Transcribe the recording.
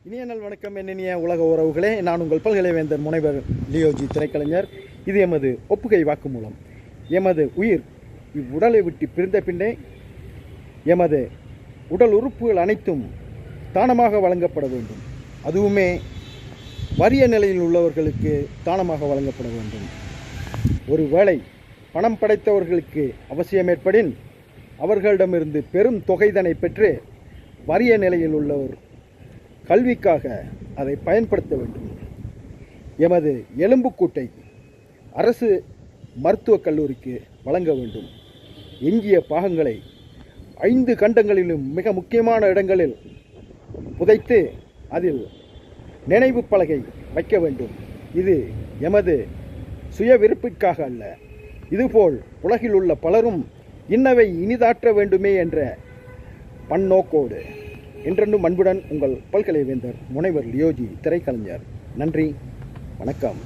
இனிய நல் வணக்கம் என்னிய உலக உறவுகளே, நான் உங்கள் பல்கலைவேந்தர் முனைவர் லியோஜி திரைக்கலைஞர். இது எமது ஒப்புகை வாக்குமூலம். எமது உயிர் இவ்வுடலை விட்டு பிரிந்த பின்னே எமது உடல் உறுப்புகள் அனைத்தும் தானமாக வழங்கப்பட வேண்டும். அதுவுமே வறிய நிலையில் உள்ளவர்களுக்கு தானமாக வழங்கப்பட வேண்டும். ஒருவேளை பணம் படைத்தவர்களுக்கு அவசியம் ஏற்படின் அவர்களிடமிருந்து பெரும் தொகைதனை பெற்று வறிய நிலையில் உள்ளவர் கல்விக்காக அதை பயன்படுத்த வேண்டும். எமது எலும்புக்கூட்டை அரசு மருத்துவக் கல்லூரிக்கு வழங்க வேண்டும். எஞ்சிய பாகங்களை 5 கண்டங்களிலும் மிக முக்கியமான இடங்களில் புதைத்து அதில் நினைவு பலகை வைக்க வேண்டும். இது எமது சுய விருப்பிற்காக அல்ல. இதுபோல் உலகில் உள்ள பலரும் இன்னவை இனிதாற்ற வேண்டுமே என்ற பன்னோக்கோடு என்றென்றும் அன்புடன் உங்கள் பல்கலைவேந்தர் முனைவர் லியோஜி திரைக்கலைஞர். நன்றி, வணக்கம்.